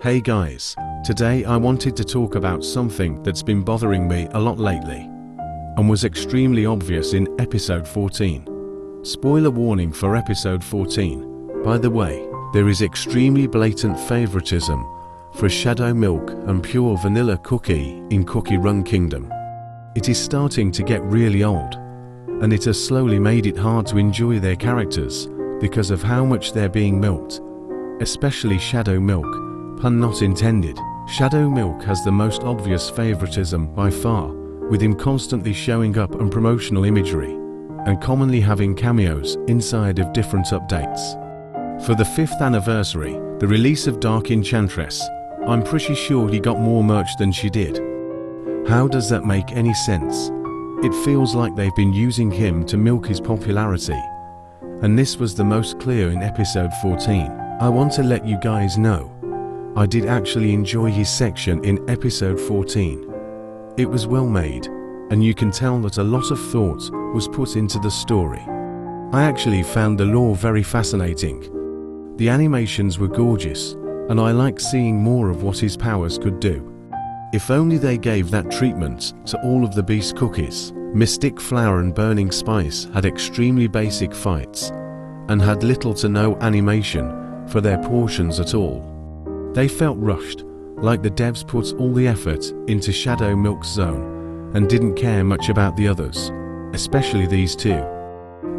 Hey guys, today I wanted to talk about something that's been bothering me a lot lately, and was extremely obvious in episode 14. Spoiler warning for episode 14. By the way, there is extremely blatant favoritism for Shadow Milk and Pure Vanilla Cookie in Cookie Run Kingdom. It is starting to get really old, and it has slowly made it hard to enjoy their characters because of how much they're being milked, especially Shadow Milk, pun not intended. Shadow Milk has the most obvious favoritism by far, with him constantly showing up on promotional imagery, and commonly having cameos inside of different updates. For the 5th anniversary, the release of Dark Enchantress, I'm pretty sure he got more merch than she did. How does that make any sense? It feels like they've been using him to milk his popularity, and this was the most clear in episode 14. I want to let you guys know, I did actually enjoy his section in episode 14. It was well made, and you can tell that a lot of thought was put into the story. I actually found the lore very fascinating. The animations were gorgeous, and I liked seeing more of what his powers could do. If only they gave that treatment to all of the Beast cookies. Mystic Flower and Burning Spice had extremely basic fights, and had little to no animation for their portions at all. They felt rushed, like the devs put all the effort into Shadow Milk's zone, and didn't care much about the others, especially these two.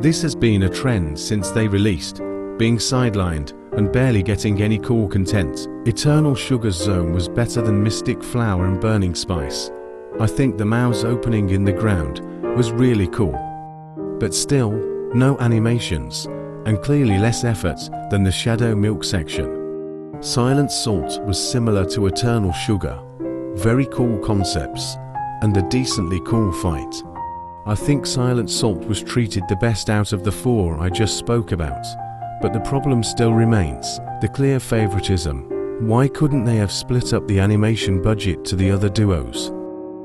This has been a trend since they released, being sidelined and barely getting any core content. Eternal Sugar's zone was better than Mystic Flower and Burning Spice. I think the mouths opening in the ground was really cool. But still, no animations, and clearly less effort than the Shadow Milk section. Silent Salt was similar to Eternal Sugar. Very cool concepts, and a decently cool fight. I think Silent Salt was treated the best out of the 4 I just spoke about. But the problem still remains, the clear favoritism. Why couldn't they have split up the animation budget to the other duos?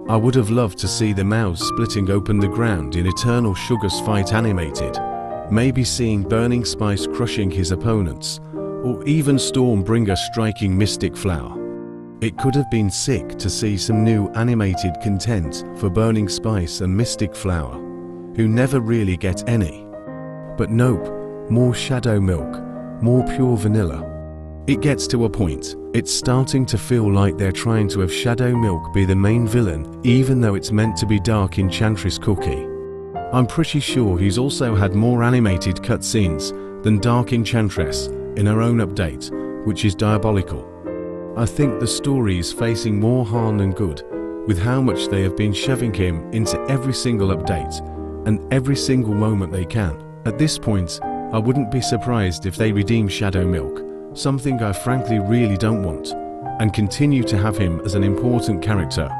I would have loved to see the mouths splitting open the ground in Eternal Sugar's fight animated, maybe seeing Burning Spice crushing his opponents, or even Stormbringer striking Mystic Flower. It could have been sick to see some new animated content for Burning Spice and Mystic Flower, who never really get any. But nope. More Shadow Milk, more Pure Vanilla. It gets to a point, it's starting to feel like they're trying to have Shadow Milk be the main villain, even though it's meant to be Dark Enchantress Cookie. I'm pretty sure he's also had more animated cutscenes than Dark Enchantress in her own update, which is diabolical. I think the story is facing more harm than good, with how much they have been shoving him into every single update, and every single moment they can. At this point, I wouldn't be surprised if they redeem Shadow Milk, something I frankly really don't want, and continue to have him as an important character,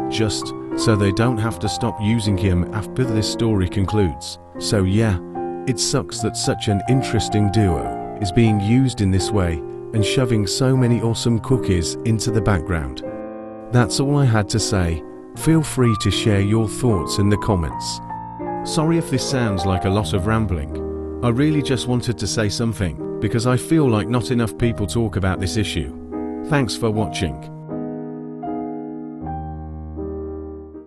just so they don't have to stop using him after this story concludes. So yeah, it sucks that such an interesting duo is being used in this way and shoving so many awesome cookies into the background. That's all I had to say. Feel free to share your thoughts in the comments. Sorry if this sounds like a lot of rambling. I really just wanted to say something, because I feel like not enough people talk about this issue. Thanks for watching.